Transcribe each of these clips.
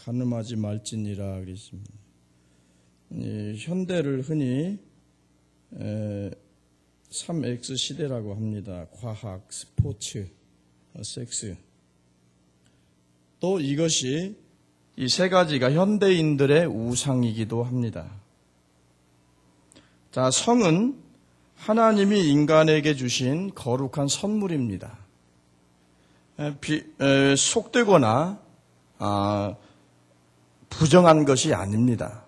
가늠하지 말지니라 그랬습니다. 현대를 흔히 3X 시대라고 합니다. 과학, 스포츠, 섹스. 또 이것이 이 세 가지가 현대인들의 우상이기도 합니다. 자, 성은 하나님이 인간에게 주신 거룩한 선물입니다. 속되거나 부정한 것이 아닙니다.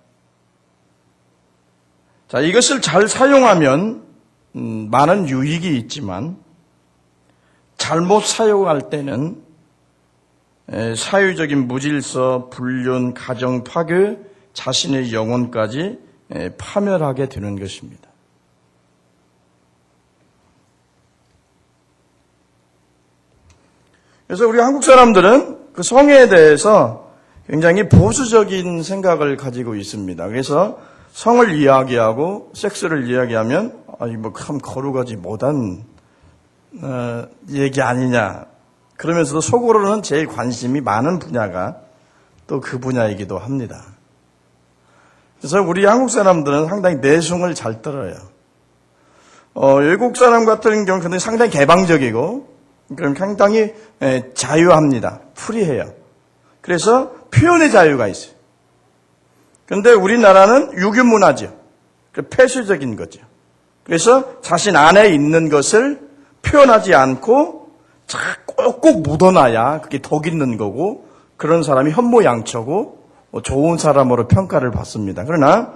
자, 이것을 잘 사용하면 많은 유익이 있지만 잘못 사용할 때는 사회적인 무질서, 불륜, 가정 파괴, 자신의 영혼까지 파멸하게 되는 것입니다. 그래서 우리 한국 사람들은 그 성에 대해서 굉장히 보수적인 생각을 가지고 있습니다. 그래서 성을 이야기하고 섹스를 이야기하면 뭐 참 거룩하지 못한 얘기 아니냐. 그러면서도 속으로는 제일 관심이 많은 분야가 또 그 분야이기도 합니다. 그래서 우리 한국 사람들은 상당히 내숭을 잘 떨어요. 외국 사람 같은 경우는 상당히 개방적이고 그럼 상당히 자유합니다. 프리해요. 그래서 표현의 자유가 있어요. 그런데 우리나라는 유교문화죠. 폐쇄적인 거죠. 그래서 자신 안에 있는 것을 표현하지 않고 꼭 묻어놔야 그게 덕 있는 거고 그런 사람이 현모양처고 좋은 사람으로 평가를 받습니다. 그러나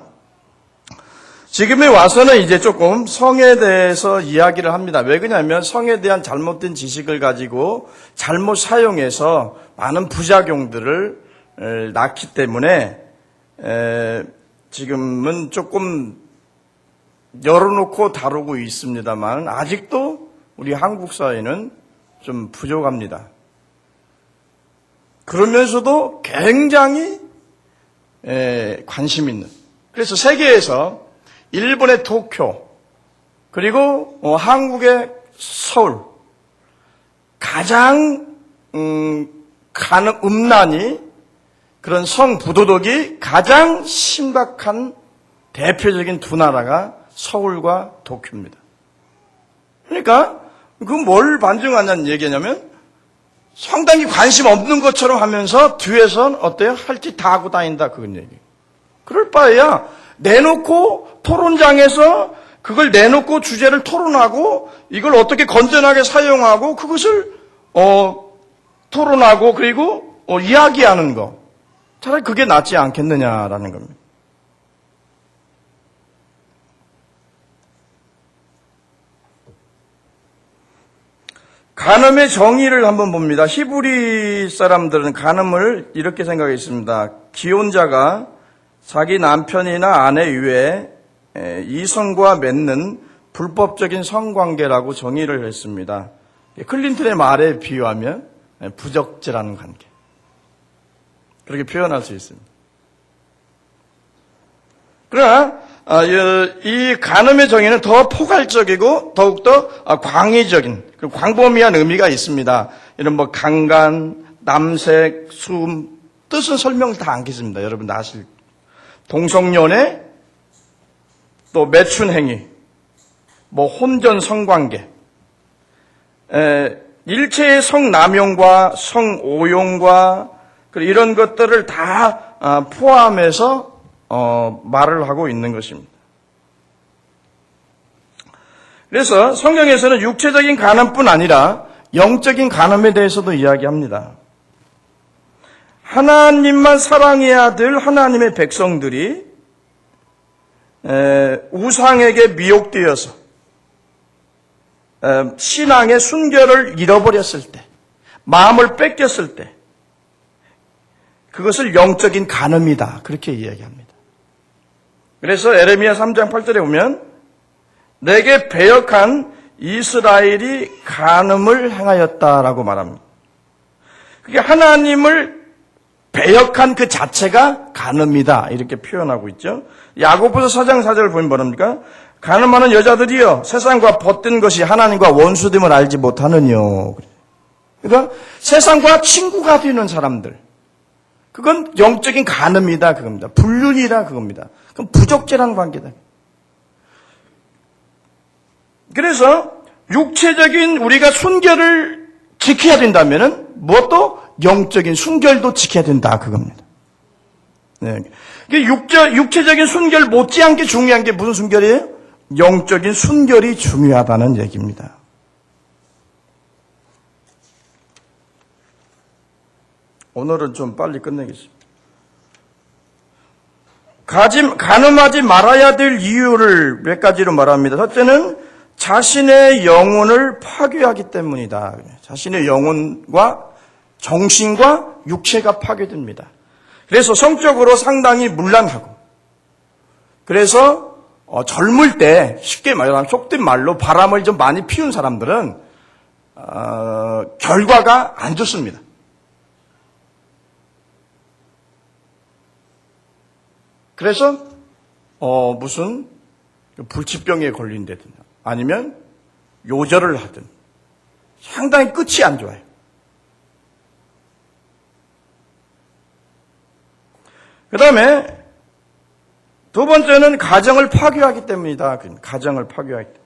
지금에 와서는 이제 조금 성에 대해서 이야기를 합니다. 왜 그러냐면 성에 대한 잘못된 지식을 가지고 잘못 사용해서 많은 부작용들을 낳기 때문에 지금은 조금 열어놓고 다루고 있습니다만 아직도 우리 한국 사회는 좀 부족합니다. 그러면서도 굉장히 관심 있는. 그래서 세계에서 일본의 도쿄 그리고 한국의 서울 가장 음란이 그런 성부도덕이 가장 심각한 대표적인 두 나라가 서울과 도쿄입니다. 그러니까 그 뭘 반증하냐는 얘기냐면 상당히 관심 없는 것처럼 하면서 뒤에선 어때요? 할 짓 다 하고 다닌다 그건 얘기예요. 그럴 바에야 내놓고 토론장에서 그걸 내놓고 주제를 토론하고 이걸 어떻게 건전하게 사용하고 그것을 토론하고 그리고 이야기하는 거 차라리 그게 낫지 않겠느냐라는 겁니다. 간음의 정의를 한번 봅니다. 히브리 사람들은 간음을 이렇게 생각했습니다. 기혼자가 자기 남편이나 아내 외에 이성과 맺는 불법적인 성관계라고 정의를 했습니다. 클린턴의 말에 비유하면 부적절한 관계. 그렇게 표현할 수 있습니다. 그러나 이 간음의 정의는 더 포괄적이고 더욱더 광의적인 광범위한 의미가 있습니다. 이런 뭐 강간, 남색, 수음 뜻은 설명을 다 않겠습니다. 여러분 다 아실 동성연애, 또 매춘행위, 뭐 혼전 성관계, 일체의 성남용과 성오용과 이런 것들을 다 포함해서 말을 하고 있는 것입니다. 그래서 성경에서는 육체적인 간음뿐 아니라 영적인 간음에 대해서도 이야기합니다. 하나님만 사랑해야 될 하나님의 백성들이 우상에게 미혹되어서 신앙의 순결을 잃어버렸을 때, 마음을 뺏겼을 때 그것을 영적인 간음이다. 그렇게 이야기합니다. 그래서 에레미야 3장 8절에 보면 내게 배역한 이스라엘이 간음을 행하였다라고 말합니다. 그게 하나님을 배역한 그 자체가 간음이다. 이렇게 표현하고 있죠. 야고보서 4장 4절을 보면 뭐랍니까? 간음하는 여자들이여 세상과 벗된 것이 하나님과 원수됨을 알지 못하느뇨. 그러니까 세상과 친구가 되는 사람들. 그건 영적인 간음이다 그겁니다. 불륜이다 그겁니다. 그건 부적절한 관계다. 그래서 육체적인 우리가 순결을 지켜야 된다면은 무엇도 영적인 순결도 지켜야 된다 그겁니다. 네. 육체적인 순결 못지않게 중요한 게 무슨 순결이에요? 영적인 순결이 중요하다는 얘기입니다. 오늘은 좀 빨리 끝내겠습니다. 간음하지 말아야 될 이유를 몇 가지로 말합니다. 첫째는 자신의 영혼을 파괴하기 때문이다. 자신의 영혼과 정신과 육체가 파괴됩니다. 그래서 성적으로 상당히 문란하고, 그래서 젊을 때 쉽게 말하면 속된 말로 바람을 좀 많이 피운 사람들은 결과가 안 좋습니다. 그래서 무슨 불치병에 걸린다든 아니면 요절을 하든 상당히 끝이 안 좋아요. 그 다음에 두 번째는 가정을 파괴하기 때문이다. 가정을 파괴하기 때문에.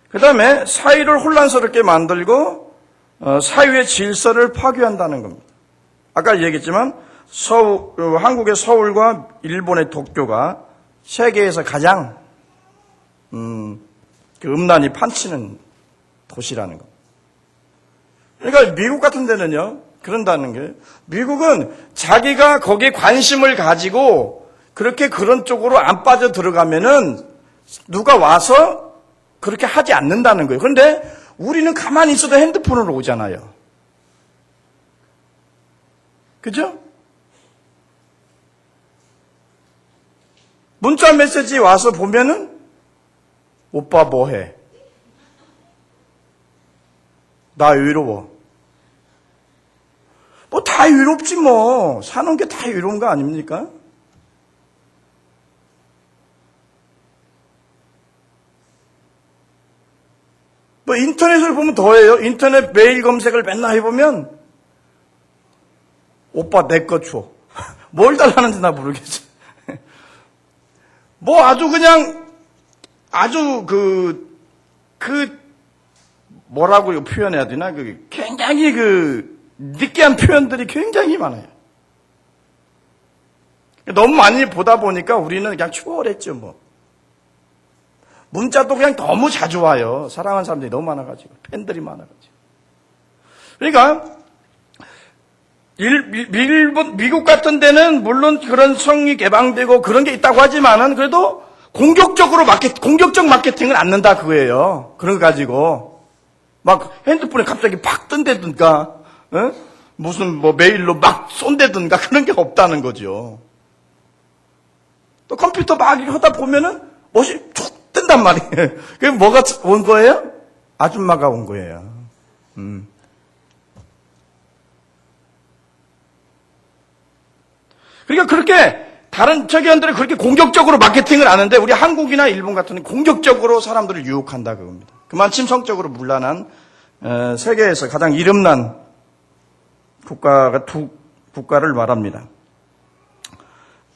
그 다음에 사회를 혼란스럽게 만들고 사회의 질서를 파괴한다는 겁니다. 아까 얘기했지만 한국의 서울과 일본의 도쿄가 세계에서 가장 음란이 판치는 도시라는 거. 그러니까 미국 같은 데는요, 그런다는 게, 미국은 자기가 거기에 관심을 가지고 그렇게 그런 쪽으로 안 빠져 들어가면은 누가 와서 그렇게 하지 않는다는 거예요. 그런데 우리는 가만히 있어도 핸드폰으로 오잖아요. 그죠? 문자 메시지 와서 보면은 오빠 뭐해? 나 외로워. 뭐 다 외롭지 뭐. 사는 게 다 외로운 거 아닙니까? 뭐 인터넷을 보면 더해요. 인터넷 메일 검색을 맨날 해보면 오빠 내 거 줘. 뭘 달라는지 나 모르겠어. 뭐 아주 그냥 아주 뭐라고 표현해야 되나? 굉장히 느끼한 표현들이 굉장히 많아요. 너무 많이 보다 보니까 우리는 그냥 추월했죠, 뭐. 문자도 그냥 너무 자주 와요. 사랑하는 사람들이 너무 많아가지고. 팬들이 많아가지고. 그러니까, 미국 같은 데는 물론 그런 성이 개방되고 그런 게 있다고 하지만은 그래도 공격적 마케팅을 안 는다 그거예요. 그런 거 가지고. 막 핸드폰에 갑자기 팍 뜬다든가, 무슨 뭐 메일로 막 쏜다든가 그런 게 없다는 거죠. 또 컴퓨터 막 하다 보면은 멋이 툭 뜬단 말이에요. 그게 뭐가 온 거예요? 아줌마가 온 거예요. 그러니까 그렇게 다른 저기들은 그렇게 공격적으로 마케팅을 안 하는데 우리 한국이나 일본 같은 경우는 공격적으로 사람들을 유혹한다 그겁니다. 그만큼 성적으로 문란한 세계에서 가장 이름난 국가가 두 국가를 말합니다.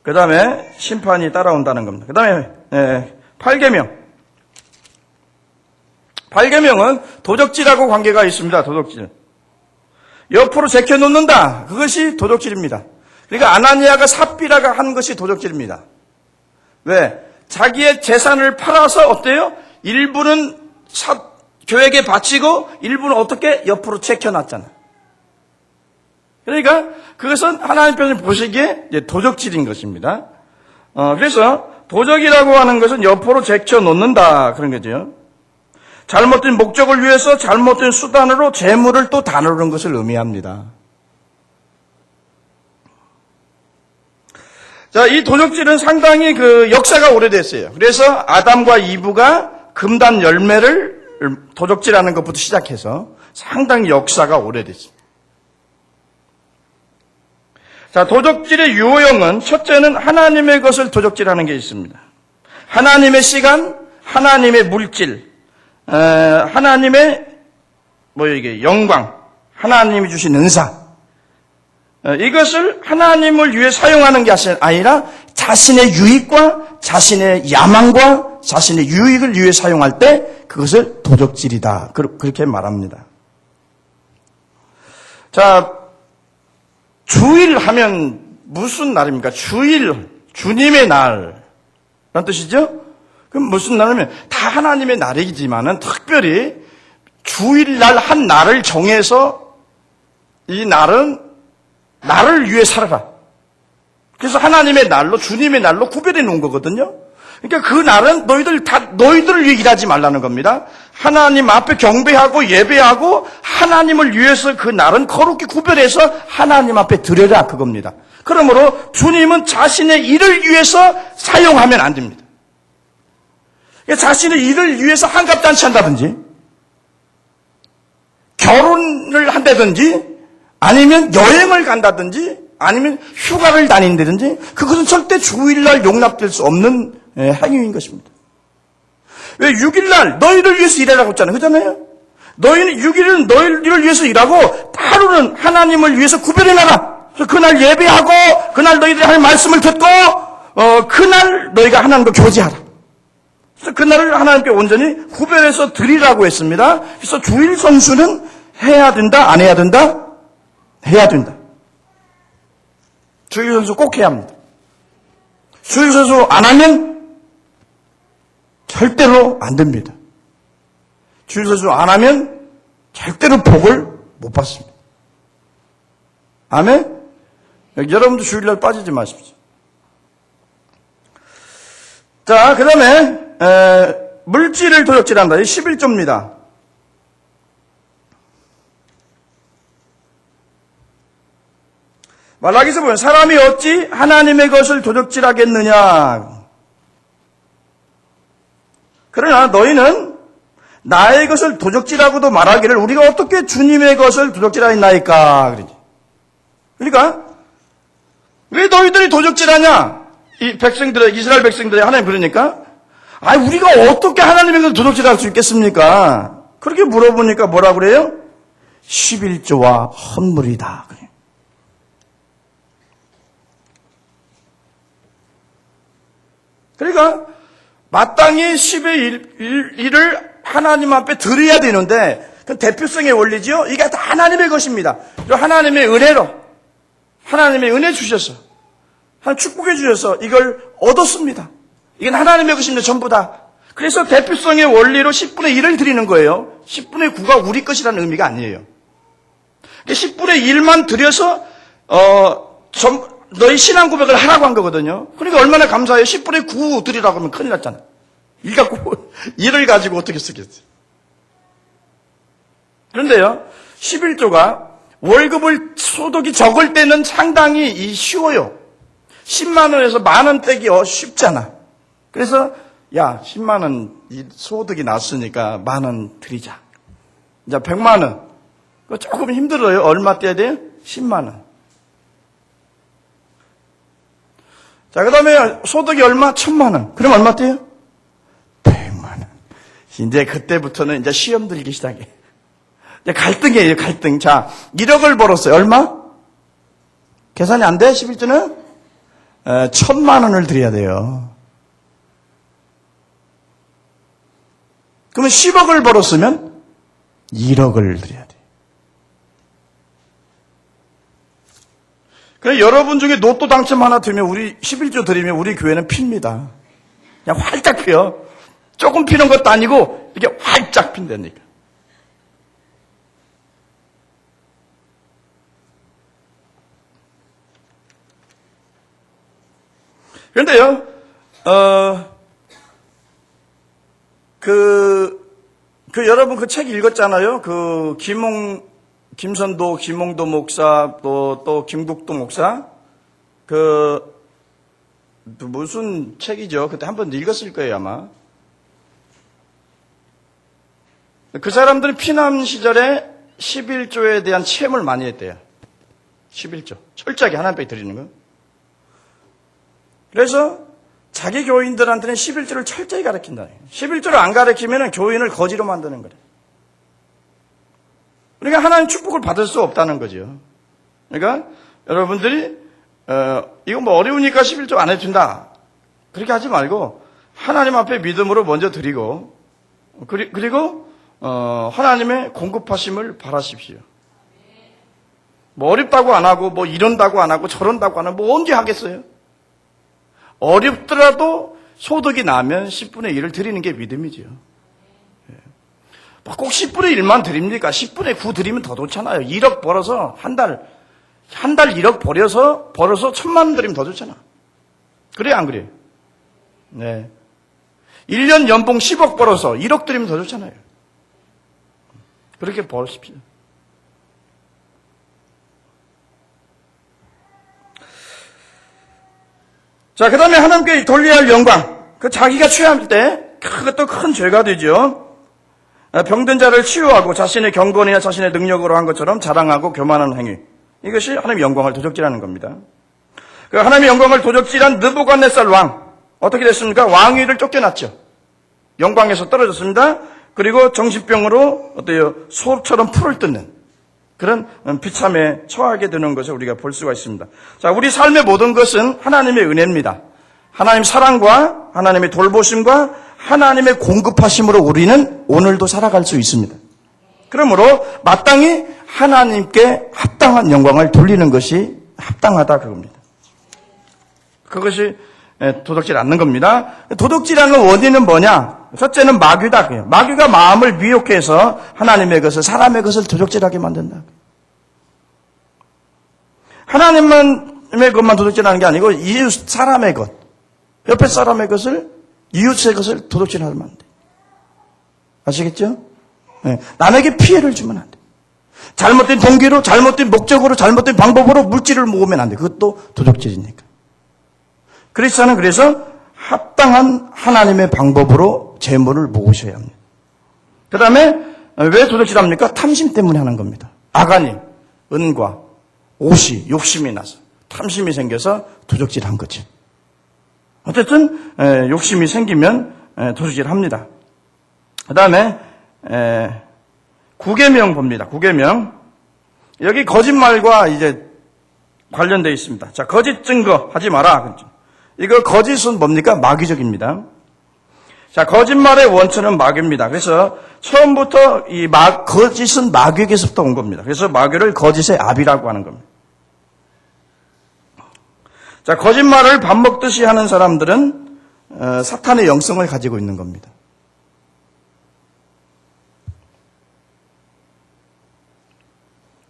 그 다음에 심판이 따라온다는 겁니다. 그 다음에 8계명. 8계명은 도적질하고 관계가 있습니다. 도적질. 옆으로 제껴놓는다. 그것이 도적질입니다. 그러니까 아나니아가 삽비라가 한 것이 도적질입니다. 왜? 자기의 재산을 팔아서 어때요? 일부는 교회에 바치고 일부는 어떻게? 옆으로 제껴놨잖아. 그러니까 그것은 하나님께서 보시기에 도적질인 것입니다. 그래서 도적이라고 하는 것은 옆으로 제껴놓는다 그런 거죠. 잘못된 목적을 위해서 잘못된 수단으로 재물을 또 다루는 것을 의미합니다. 자, 이 도적질은 상당히 역사가 오래됐어요. 그래서 아담과 이브가 금단 열매를 도적질하는 것부터 시작해서 상당히 역사가 오래됐습니다. 자, 도적질의 유형은 첫째는 하나님의 것을 도적질하는 게 있습니다. 하나님의 시간, 하나님의 물질, 하나님의 영광, 하나님이 주신 은사, 이것을 하나님을 위해 사용하는 게 아니라 자신의 유익과 자신의 야망과 자신의 유익을 위해 사용할 때 그것을 도적질이다. 그렇게 말합니다. 자, 주일 하면 무슨 날입니까? 주일, 주님의 날. 라는 뜻이죠? 그럼 무슨 날이면 다 하나님의 날이지만은 특별히 주일날 한 날을 정해서 이 날은 나를 위해 살아라. 그래서 하나님의 날로, 주님의 날로 구별해 놓은 거거든요. 그러니까 그 날은 너희들을 위해 일하지 말라는 겁니다. 하나님 앞에 경배하고 예배하고 하나님을 위해서 그 날은 거룩히 구별해서 하나님 앞에 드려라 그겁니다. 그러므로 주님은 자신의 일을 위해서 사용하면 안 됩니다. 그러니까 자신의 일을 위해서 한갑잔치 한다든지 결혼을 한다든지 아니면 여행을 간다든지 아니면 휴가를 다닌다든지 그것은 절대 주일날 용납될 수 없는 행위인 것입니다. 왜 6일날 너희를 위해서 일하라고 했잖아요. 그렇잖아요. 너희는 6일은 너희를 위해서 일하고 하루는 하나님을 위해서 구별해놔라. 그날 예배하고 그날 너희들이 하는 말씀을 듣고 그날 너희가 하나님과 교제하라. 그래서 그날을 하나님께 온전히 구별해서 드리라고 했습니다. 그래서 주일 선수는 해야 된다, 안 해야 된다? 해야 된다. 주일 선수 꼭 해야 합니다. 주일 선수 안 하면 절대로 안 됩니다. 주일 선수 안 하면 절대로 복을 못 받습니다. 아멘? 여러분도 주일날 빠지지 마십시오. 자, 그 다음에 물질을 도적질한다. 이 11조입니다. 말라기서 보면 사람이 어찌 하나님의 것을 도적질하겠느냐. 그러나 너희는 나의 것을 도적질하고도 말하기를 우리가 어떻게 주님의 것을 도적질하였나이까. 그러니까 왜 너희들이 도적질하냐? 이 백성들의 이스라엘 백성들의 하나님 그러니까 우리가 어떻게 하나님의 것을 도적질할 수 있겠습니까? 그렇게 물어보니까 뭐라 그래요? 11조와 헌물이다. 그래요. 그러니까 마땅히 10의 1을 하나님 앞에 드려야 되는데 그 대표성의 원리죠. 이게 다 하나님의 것입니다. 하나님의 은혜로 하나님의 은혜 주셔서 하나님 축복해 주셔서 이걸 얻었습니다. 이건 하나님의 것입니다. 전부 다. 그래서 대표성의 원리로 10분의 1을 드리는 거예요. 10분의 9가 우리 것이라는 의미가 아니에요. 10분의 1만 드려서 너희 신앙 고백을 하라고 한 거거든요. 그러니까 얼마나 감사해요. 10분의 9 드리라고 하면 큰일 났잖아요. 일 갖고, 일을 가지고 어떻게 쓰겠어요. 그런데요, 11조가 월급을 소득이 적을 때는 상당히 쉬워요. 10만 원에서 만 원 떼기 쉽잖아. 그래서, 10만 원 소득이 났으니까 만 원 드리자. 이제 100만 원. 그거 조금 힘들어요. 얼마 떼야 돼요? 10만 원. 자, 그 다음에 소득이 얼마? 1000만 원. 그럼 얼마 떼요? 100만 원. 이제 그때부터는 이제 시험 들기 시작해. 이제 갈등이에요, 갈등. 자, 1억을 벌었어요. 얼마? 계산이 안 돼? 11조는? 1000만 원을 드려야 돼요. 그러면 10억을 벌었으면 1억을 드려야 돼. 그래서 여러분 중에 로또 당첨 하나 들면 11조 드리면 우리 교회는 핍니다. 그냥 활짝 피어. 조금 피는 것도 아니고 이렇게 활짝 핀다니까. 그런데요, 여러분 그 책 읽었잖아요. 김선도, 김홍도 목사, 또 김국도 목사, 무슨 책이죠? 그때 한번 읽었을 거예요, 아마. 그 사람들은 피남 시절에 11조에 대한 체험을 많이 했대요. 11조. 철저하게 하나님께 드리는 거. 그래서 자기 교인들한테는 11조를 철저히 가르친다. 11조를 안 가르치면 교인을 거지로 만드는 거래요. 그러니까 하나님 축복을 받을 수 없다는 거죠. 그러니까 여러분들이 이거 뭐 어려우니까 11조 안 해준다. 그렇게 하지 말고 하나님 앞에 믿음으로 먼저 드리고 그리고 하나님의 공급하심을 바라십시오. 뭐 어렵다고 안 하고 뭐 이런다고 안 하고 저런다고 안 하고 뭐 언제 하겠어요? 어렵더라도 소득이 나면 10분의 1을 드리는 게 믿음이죠. 꼭 10분의 1만 드립니까? 10분의 9 드리면 더 좋잖아요. 1억 벌어서 한 달 1억 벌어서 1,000만 원 드리면 더 좋잖아. 그래요, 안 그래요? 네. 1년 연봉 10억 벌어서 1억 드리면 더 좋잖아요. 그렇게 벌으십시오. 자, 그 다음에 하나님께 돌려야 할 영광. 그 자기가 취할 때 그것도 큰 죄가 되죠. 병든 자를 치유하고 자신의 경건이나 자신의 능력으로 한 것처럼 자랑하고 교만하는 행위. 이것이 하나님의 영광을 도적질하는 겁니다. 그 하나님의 영광을 도적질한 느부갓네살 왕. 어떻게 됐습니까? 왕위를 쫓겨났죠. 영광에서 떨어졌습니다. 그리고 정신병으로 어때요? 소처럼 풀을 뜯는 그런 비참에 처하게 되는 것을 우리가 볼 수가 있습니다. 자, 우리 삶의 모든 것은 하나님의 은혜입니다. 하나님 사랑과 하나님의 돌보심과 하나님의 공급하심으로 우리는 오늘도 살아갈 수 있습니다. 그러므로 마땅히 하나님께 합당한 영광을 돌리는 것이 합당하다 그겁니다. 그것이 도둑질 않는 겁니다. 도둑질하는 원인은 뭐냐? 첫째는 마귀다. 마귀가 마음을 미혹해서 하나님의 것을 사람의 것을 도둑질하게 만든다. 하나님의 것만 도둑질하는 게 아니고 이웃 사람의 것, 옆에 사람의 것을 이웃의 것을 도둑질하면 안 돼. 아시겠죠? 네. 남에게 피해를 주면 안 돼. 잘못된 동기로, 잘못된 목적으로, 잘못된 방법으로 물질을 모으면 안 돼. 그것도 도둑질이니까. 크리스찬은 그래서 합당한 하나님의 방법으로 재물을 모으셔야 합니다. 그 다음에 왜 도둑질합니까? 탐심 때문에 하는 겁니다. 아간이, 은과, 옷이, 욕심이 나서 탐심이 생겨서 도둑질한 거지. 어쨌든 욕심이 생기면 도둑질합니다. 그 다음에 구계명 봅니다. 구계명. 여기 거짓말과 이제 관련되어 있습니다. 자, 거짓 증거 하지 마라. 이거 거짓은 뭡니까? 마귀적입니다. 자, 거짓말의 원천은 마귀입니다. 그래서 처음부터 거짓은 마귀에게서부터 온 겁니다. 그래서 마귀를 거짓의 아비라고 하는 겁니다. 자, 거짓말을 밥 먹듯이 하는 사람들은 사탄의 영성을 가지고 있는 겁니다.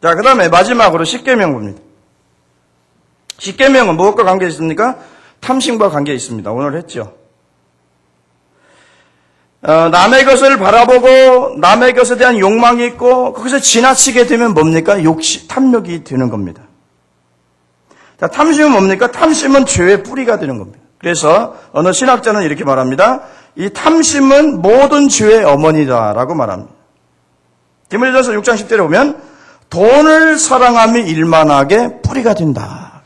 자, 그 다음에 마지막으로 십계명 봅니다. 십계명은 무엇과 관계 있습니까? 탐심과 관계 있습니다. 오늘 했죠. 남의 것을 바라보고 남의 것에 대한 욕망이 있고 거기서 지나치게 되면 뭡니까? 탐욕이 되는 겁니다. 자, 탐심은 뭡니까? 탐심은 죄의 뿌리가 되는 겁니다. 그래서 어느 신학자는 이렇게 말합니다. 이 탐심은 모든 죄의 어머니다라고 말합니다. 디모데전서 6장 10절에 보면 돈을 사랑함이 일만하게 뿌리가 된다.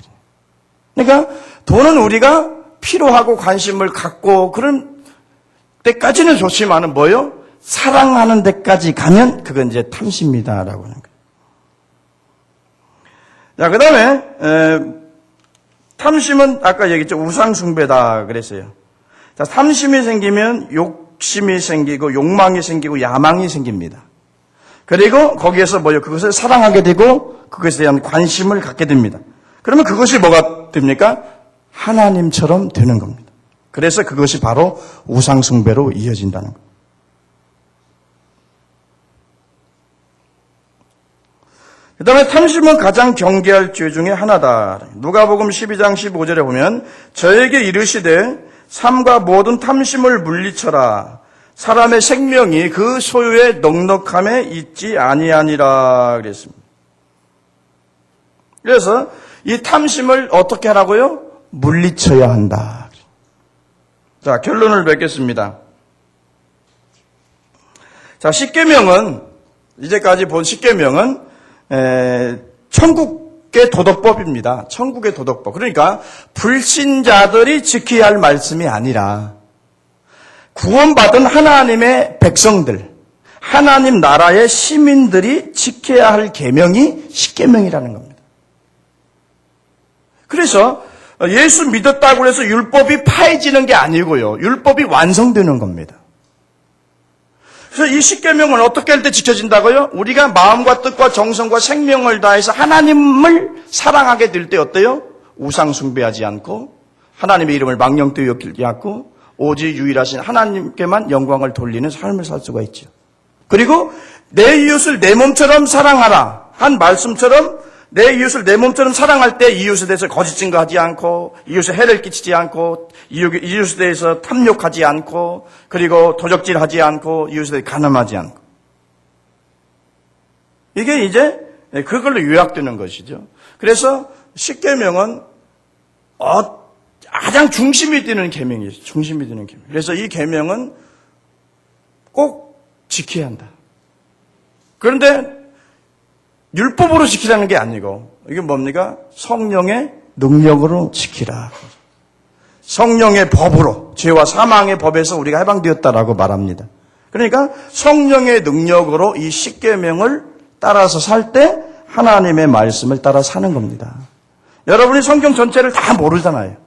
그러니까 돈은 우리가 필요하고 관심을 갖고 그런 때까지는 좋지만은 뭐요? 사랑하는 데까지 가면 그건 이제 탐심이다라고 하는 거예요. 자, 그 다음에 탐심은 아까 얘기했죠. 우상숭배다 그랬어요. 자, 탐심이 생기면 욕심이 생기고 욕망이 생기고 야망이 생깁니다. 그리고 거기에서 뭐요? 그것을 사랑하게 되고 그것에 대한 관심을 갖게 됩니다. 그러면 그것이 뭐가 됩니까? 하나님처럼 되는 겁니다. 그래서 그것이 바로 우상숭배로 이어진다는 겁니다. 그 다음에 탐심은 가장 경계할 죄 중에 하나다. 누가복음 12장 15절에 보면 저에게 이르시되 삶과 모든 탐심을 물리쳐라. 사람의 생명이 그 소유의 넉넉함에 있지 아니하니라 그랬습니다. 그래서 이 탐심을 어떻게 하라고요? 물리쳐야 한다. 자, 결론을 맺겠습니다. 자, 십계명은 이제까지 본 십계명은 천국의 도덕법입니다. 천국의 도덕법. 그러니까 불신자들이 지켜야 할 말씀이 아니라 구원받은 하나님의 백성들, 하나님 나라의 시민들이 지켜야 할 계명이 십계명이라는 겁니다. 그래서 예수 믿었다고 해서 율법이 파해지는 게 아니고요. 율법이 완성되는 겁니다. 그래서 이 십계명은 어떻게 할 때 지켜진다고요? 우리가 마음과 뜻과 정성과 생명을 다해서 하나님을 사랑하게 될 때 어때요? 우상 숭배하지 않고 하나님의 이름을 망령되이 여기지 않고 오직 유일하신 하나님께만 영광을 돌리는 삶을 살 수가 있죠. 그리고 내 이웃을 내 몸처럼 사랑하라 한 말씀처럼 내 이웃을 내 몸처럼 사랑할 때 이웃에 대해서 거짓 증거하지 않고 이웃에 해를 끼치지 않고 이웃에 대해서 탐욕하지 않고 그리고 도적질하지 않고 이웃에 대해 가늠하지 않고 이게 이제 그걸로 요약되는 것이죠. 그래서 십계명은 가장 중심이 되는 계명이죠. 중심이 되는 계명. 그래서 이 계명은 꼭 지켜야 한다. 그런데 율법으로 지키라는 게 아니고 이게 뭡니까? 성령의 능력으로 지키라. 성령의 법으로 죄와 사망의 법에서 우리가 해방되었다라고 말합니다. 그러니까 성령의 능력으로 이 십계명을 따라서 살 때 하나님의 말씀을 따라 사는 겁니다. 여러분이 성경 전체를 다 모르잖아요.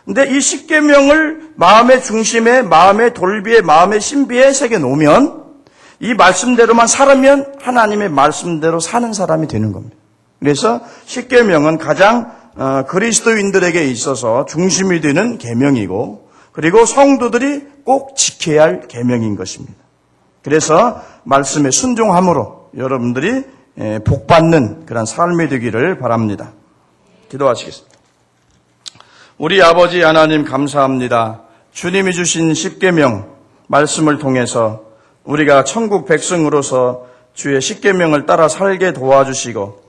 근데 이 십계명을 마음의 중심에 마음의 돌비에 마음의 신비에 새겨 놓으면 이 말씀대로만 살면 하나님의 말씀대로 사는 사람이 되는 겁니다. 그래서 십계명은 가장 그리스도인들에게 있어서 중심이 되는 계명이고 그리고 성도들이 꼭 지켜야 할 계명인 것입니다. 그래서 말씀에 순종함으로 여러분들이 복받는 그런 삶이 되기를 바랍니다. 기도하시겠습니다. 우리 아버지 하나님 감사합니다. 주님이 주신 십계명 말씀을 통해서 우리가 천국 백성으로서 주의 십계명을 따라 살게 도와주시고